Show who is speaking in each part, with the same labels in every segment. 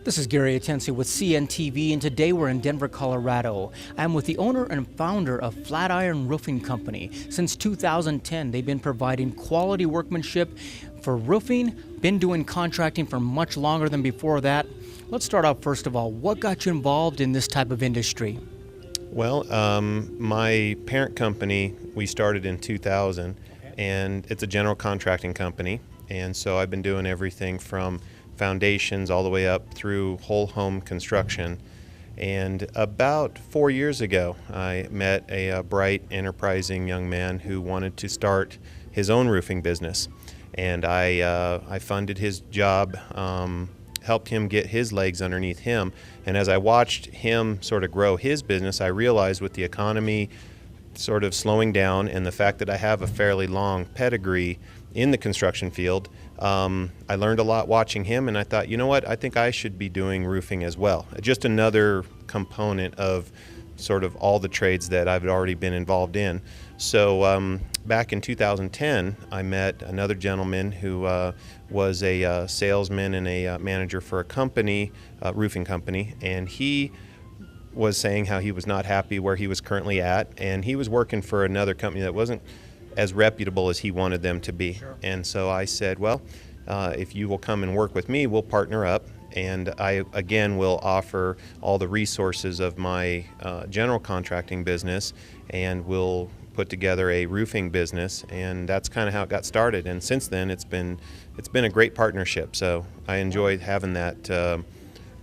Speaker 1: This is Gary Atensi with CNTV, and today we're in Denver, Colorado. I'm with the owner and founder of Flatiron Roofing Company. Since 2010, they've been providing quality workmanship for roofing, been doing contracting for much longer than before that. Let's start off first of all, what got you involved in this type of industry?
Speaker 2: Well, my parent company, we started in 2000, and it's a general contracting company. And so I've been doing everything from foundations all the way up through whole home construction. And about 4 years ago, I met a bright, enterprising young man who wanted to start his own roofing business. And I funded his job, helped him get his legs underneath him. And as I watched him sort of grow his business, I realized with the economy sort of slowing down and the fact that I have a fairly long pedigree in the construction field, I learned a lot watching him, and I thought, you know what, I think I should be doing roofing as well. Just another component of sort of all the trades that I've already been involved in. So back in 2010, I met another gentleman who was a salesman and a manager for a company, roofing company, and he was saying how he was not happy where he was currently at, and he was working for another company that wasn't as reputable as he wanted them to be.
Speaker 1: Sure.
Speaker 2: And so I said, well, if you will come and work with me, we'll partner up, and I again will offer all the resources of my general contracting business, and we'll put together a roofing business, and that's kind of how it got started. And since then, it's been a great partnership. So I enjoyed having that.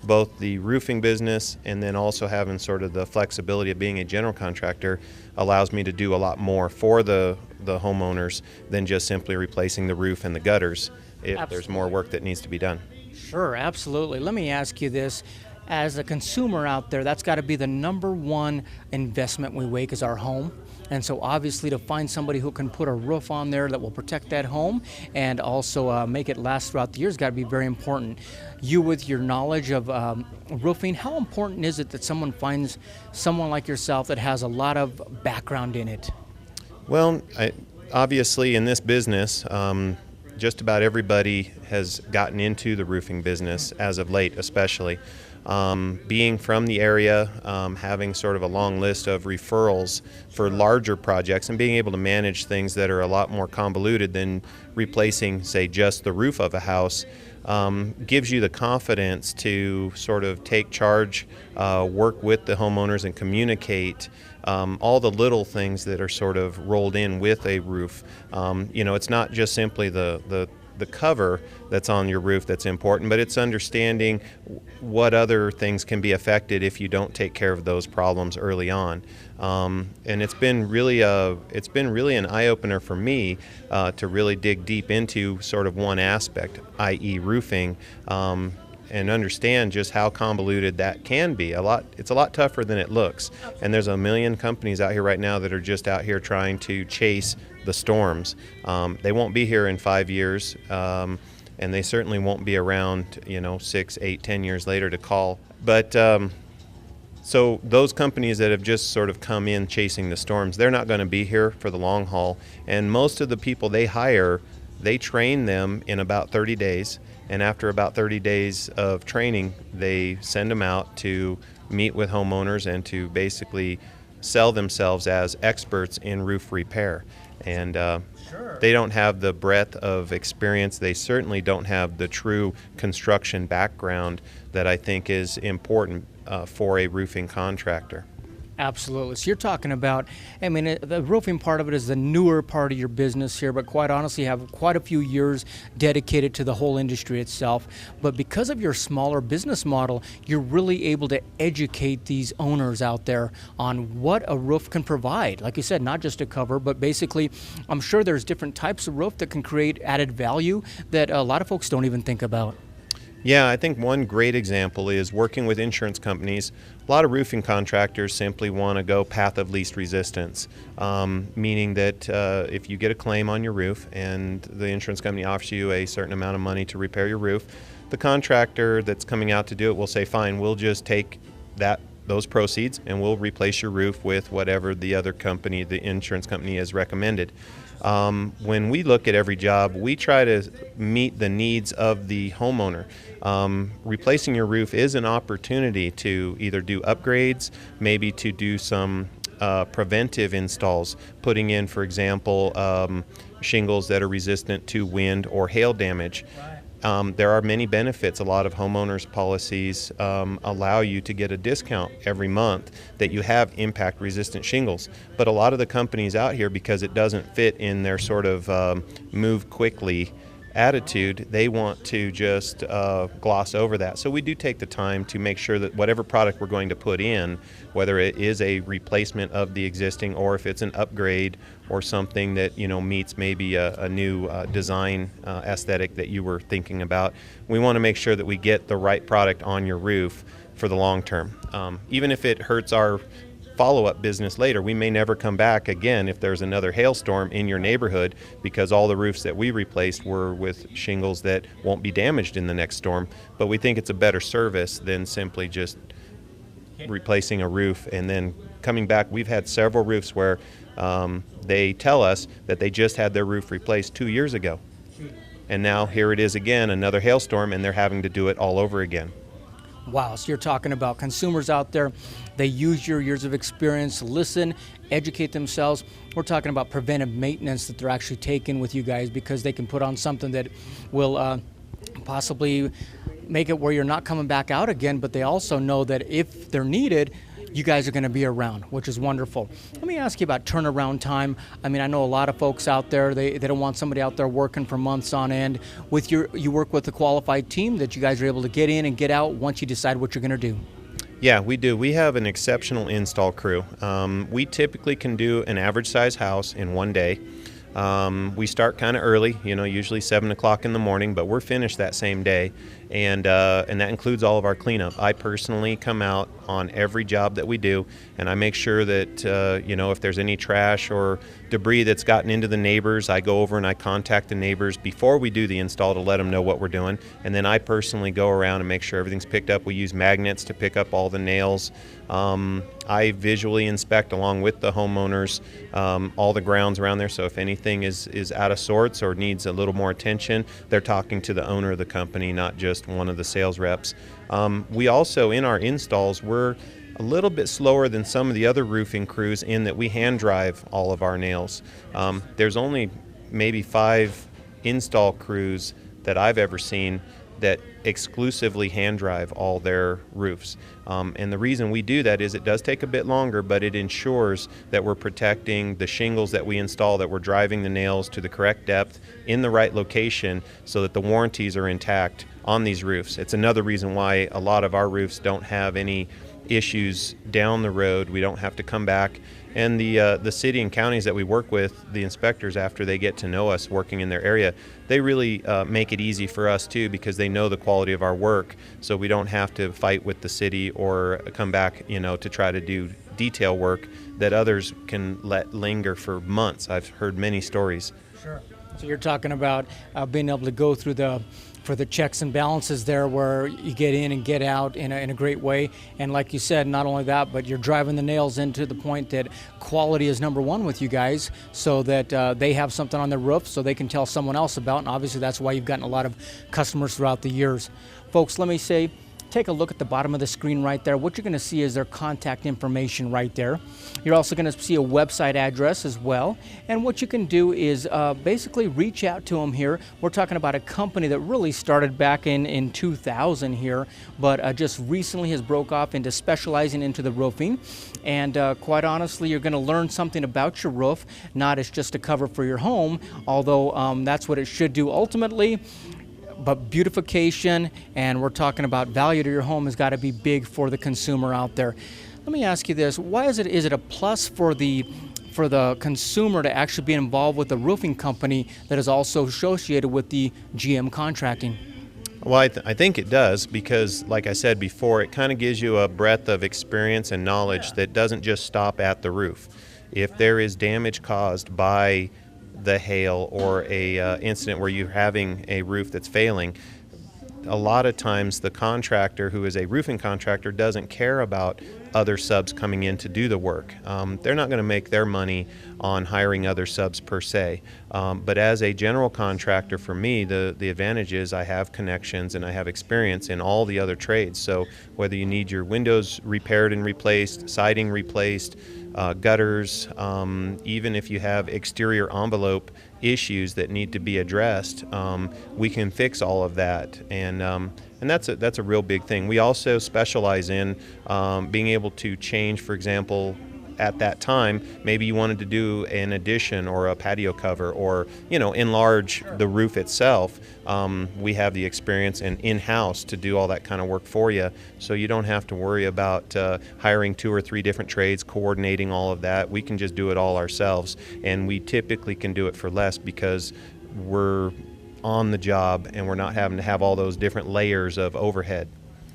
Speaker 2: Both the roofing business and then also having sort of the flexibility of being a general contractor allows me to do a lot more for the homeowners than just simply replacing the roof and the gutters if there's more work that needs to be done.
Speaker 1: Sure, absolutely. Let me ask you this. As a consumer out there, that's got to be the number one investment we make is our home. And so obviously to find somebody who can put a roof on there that will protect that home and also make it last throughout the year has got to be very important. You, with your knowledge of roofing, how important is it that someone finds someone like yourself that has a lot of background in it?
Speaker 2: Well, obviously in this business, just about everybody has gotten into the roofing business as of late, especially. Being from the area, having sort of a long list of referrals for larger projects and being able to manage things that are a lot more convoluted than replacing, say, just the roof of a house, gives you the confidence to sort of take charge, work with the homeowners and communicate all the little things that are sort of rolled in with a roof. It's not just simply the cover that's on your roof that's important, but it's understanding what other things can be affected if you don't take care of those problems early on. And it's been really an eye-opener for me to really dig deep into sort of one aspect, i.e. roofing, and understand just how convoluted that can be. It's a lot tougher than it looks. And there's a million companies out here right now that are just out here trying to chase the storms. They won't be here in 5 years, and they certainly won't be around, 6, 8, 10 years later to call. But so those companies that have just sort of come in chasing the storms, they're not going to be here for the long haul. And most of the people they hire, they train them in about 30 days. And after about 30 days of training, they send them out to meet with homeowners and to basically sell themselves as experts in roof repair. And they don't have the breadth of experience. They certainly don't have the true construction background that I think is important for a roofing contractor.
Speaker 1: Absolutely. So you're talking about, the roofing part of it is the newer part of your business here, but quite honestly, you have quite a few years dedicated to the whole industry itself. But because of your smaller business model, you're really able to educate these owners out there on what a roof can provide. Like you said, not just a cover, but basically, I'm sure there's different types of roof that can create added value that a lot of folks don't even think about.
Speaker 2: Yeah, I think one great example is working with insurance companies. A lot of roofing contractors simply want to go path of least resistance, meaning that if you get a claim on your roof and the insurance company offers you a certain amount of money to repair your roof, the contractor that's coming out to do it will say, fine, we'll just take those proceeds and we'll replace your roof with whatever the other company, the insurance company, has recommended. When we look at every job, we try to meet the needs of the homeowner. Replacing your roof is an opportunity to either do upgrades, maybe to do some preventive installs, putting in, for example, shingles that are resistant to wind or hail damage. There are many benefits. A lot of homeowners policies allow you to get a discount every month that you have impact resistant shingles. But a lot of the companies out here, because it doesn't fit in their sort of move quickly attitude, they want to just gloss over that. So we do take the time to make sure that whatever product we're going to put in, whether it is a replacement of the existing or if it's an upgrade or something that meets maybe a new design aesthetic that you were thinking about, we want to make sure that we get the right product on your roof for the long term. Even if it hurts our follow-up business later, we may never come back again if there's another hailstorm in your neighborhood, because all the roofs that we replaced were with shingles that won't be damaged in the next storm. But we think it's a better service than simply just replacing a roof and then coming back. We've had several roofs where they tell us that they just had their roof replaced 2 years ago, and now here it is again, another hailstorm, and they're having to do it all over again.
Speaker 1: Wow, so you're talking about consumers out there, they use your years of experience, listen, educate themselves. We're talking about preventive maintenance that they're actually taking with you guys, because they can put on something that will possibly make it where you're not coming back out again, but they also know that if they're needed, you guys are going to be around, which is wonderful. Let me ask you about turnaround time. I mean, I know a lot of folks out there, they don't want somebody out there working for months on end. You work with a qualified team that you guys are able to get in and get out once you decide what you're going to do.
Speaker 2: Yeah, we do. We have an exceptional install crew. We typically can do an average size house in one day. We start kind of early, usually 7 o'clock in the morning, but we're finished that same day, and that includes all of our cleanup. I personally come out on every job that we do, and I make sure that if there's any trash or debris that's gotten into the neighbors, I go over and I contact the neighbors before we do the install to let them know what we're doing, and then I personally go around and make sure everything's picked up. We use magnets to pick up all the nails. I visually inspect, along with the homeowners, all the grounds around there, so if anything is out of sorts or needs a little more attention, they're talking to the owner of the company, not just one of the sales reps. We also, in our installs, we're a little bit slower than some of the other roofing crews in that we hand drive all of our nails. There's only maybe 5 install crews that I've ever seen that exclusively hand drive all their roofs. And the reason we do that is it does take a bit longer, but it ensures that we're protecting the shingles that we install, that we're driving the nails to the correct depth in the right location so that the warranties are intact on these roofs. It's another reason why a lot of our roofs don't have any issues down the road. We don't have to come back. And the city and counties that we work with, the inspectors, after they get to know us working in their area, they really make it easy for us too, because they know the quality of our work, so we don't have to fight with the city or come back to try to do detail work that others can let linger for months. I've heard many stories.
Speaker 1: Sure. So you're talking about being able to go through for the checks and balances there, where you get in and get out in a great way. And like you said, not only that, but you're driving the nails into the point that quality is number one with you guys, so that they have something on their roof so they can tell someone else about. And obviously that's why you've gotten a lot of customers throughout the years. Folks, let me say, take a look at the bottom of the screen right there. What you're going to see is their contact information right there. You're also going to see a website address as well. And what you can do is basically reach out to them here. We're talking about a company that really started back in 2000 here, but just recently has broke off into specializing into the roofing. And quite honestly, you're going to learn something about your roof, not as just a cover for your home, although that's what it should do ultimately. But beautification, and we're talking about value to your home, has got to be big for the consumer out there. Let me ask you this: why is it a plus for the consumer to actually be involved with a roofing company that is also associated with the GM contracting?
Speaker 2: Well, I think it does, because, like I said before, it kind of gives you a breadth of experience and knowledge that doesn't just stop at the roof. If there is damage caused by the hail or a incident where you're having a roof that's failing, a lot of times the contractor who is a roofing contractor doesn't care about other subs coming in to do the work. They're not going to make their money on hiring other subs per se. But as a general contractor, for me, the advantage is I have connections and I have experience in all the other trades. So whether you need your windows repaired and replaced, siding replaced, gutters, even if you have exterior envelope issues that need to be addressed, we can fix all of that, and that's a real big thing. We also specialize in being able to change, for example, at that time, maybe you wanted to do an addition or a patio cover, or enlarge the roof itself. We have the experience and in-house to do all that kind of work for you, so you don't have to worry about hiring 2 or 3 different trades, coordinating all of that. We can just do it all ourselves, and we typically can do it for less because we're on the job and we're not having to have all those different layers of overhead.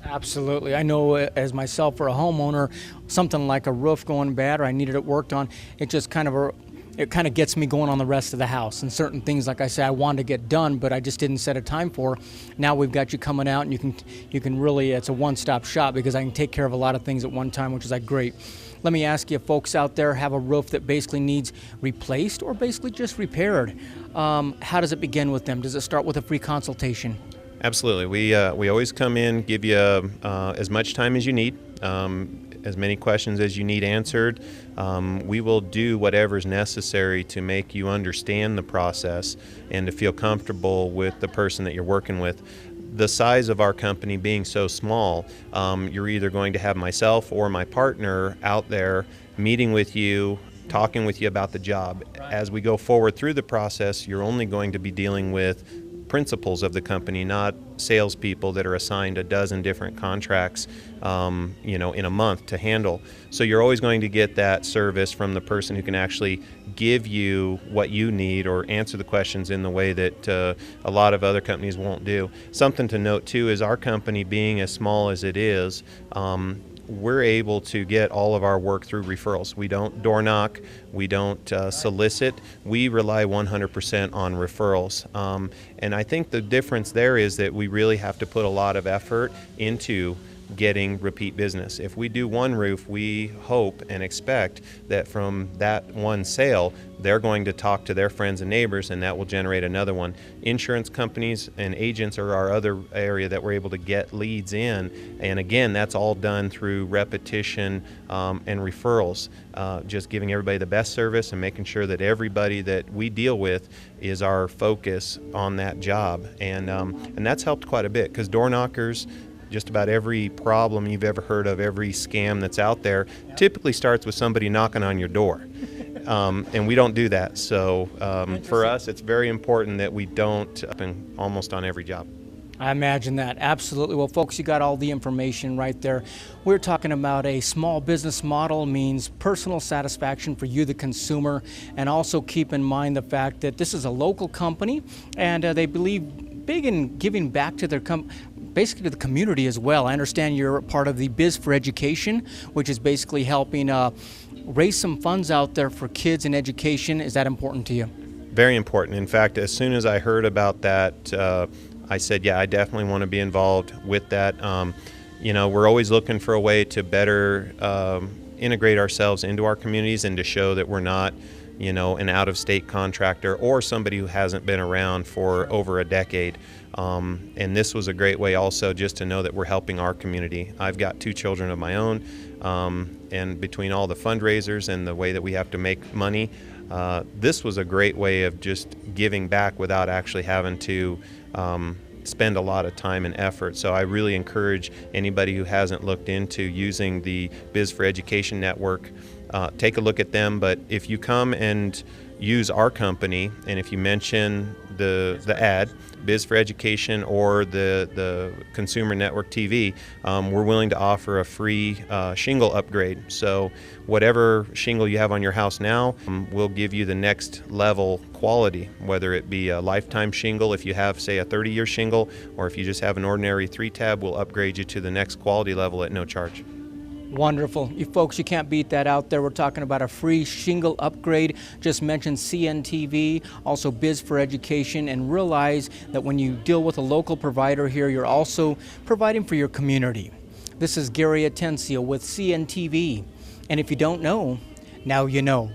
Speaker 1: Absolutely. I know as myself, for a homeowner, something like a roof going bad or I needed it worked on, it just kind of gets me going on the rest of the house. And certain things, like I say, I wanted to get done, but I just didn't set a time for. Now we've got you coming out, and you can really, it's a one-stop shop because I can take care of a lot of things at one time, which is like great. Let me ask you, folks out there have a roof that basically needs replaced or basically just repaired. How does it begin with them? Does it start with a free consultation?
Speaker 2: Absolutely. We always come in, give you as much time as you need, as many questions as you need answered. We will do whatever's necessary to make you understand the process and to feel comfortable with the person that you're working with. The size of our company being so small, you're either going to have myself or my partner out there meeting with you, talking with you about the job. As we go forward through the process, you're only going to be dealing with principals of the company, not salespeople that are assigned a dozen different contracts, in a month to handle. So you're always going to get that service from the person who can actually give you what you need or answer the questions in the way that a lot of other companies won't do. Something to note too is our company, being as small as it is, we're able to get all of our work through referrals. We don't door knock, we don't solicit, we rely 100% on referrals. And I think the difference there is that we really have to put a lot of effort into getting repeat business. If we do one roof, we hope and expect that from that one sale, they're going to talk to their friends and neighbors, and that will generate another one. Insurance companies and agents are our other area that we're able to get leads in, and again, that's all done through repetition and referrals, just giving everybody the best service and making sure that everybody that we deal with is our focus on that job, and that's helped quite a bit, because door knockers, just about every problem you've ever heard of, every scam that's out there, typically starts with somebody knocking on your door. And we don't do that. So for us, it's very important that we don't happen almost on every job.
Speaker 1: I imagine that. Absolutely. Well, folks, you got all the information right there. We're talking about a small business model means personal satisfaction for you, the consumer, and also keep in mind the fact that this is a local company, and they believe big in giving back to their basically to the community as well. I understand you're part of the Biz for Education, which is basically helping raise some funds out there for kids in education. Is that important to you?
Speaker 2: Very important. In fact, as soon as I heard about that, I said, yeah, I definitely want to be involved with that. We're always looking for a way to better integrate ourselves into our communities and to show that we're not an out-of-state contractor or somebody who hasn't been around for over a decade. And this was a great way also just to know that we're helping our community. I've got 2 children of my own, and between all the fundraisers and the way that we have to make money, this was a great way of just giving back without actually having to spend a lot of time and effort. So I really encourage anybody who hasn't looked into using the Biz for Education Network, take a look at them. But if you come and use our company, and if you mention the ad, Biz for Education or the Consumer Network TV, we're willing to offer a free shingle upgrade. So whatever shingle you have on your house now, we'll give you the next level quality, whether it be a lifetime shingle if you have, say, a 30-year shingle, or if you just have an ordinary 3-tab, we'll upgrade you to the next quality level at no charge.
Speaker 1: Wonderful. You folks, you can't beat that out there. We're talking about a free shingle upgrade. Just mentioned CNTV, also Biz for Education, and realize that when you deal with a local provider here, you're also providing for your community. This is Gary Atencio with CNTV. And if you don't know, now you know.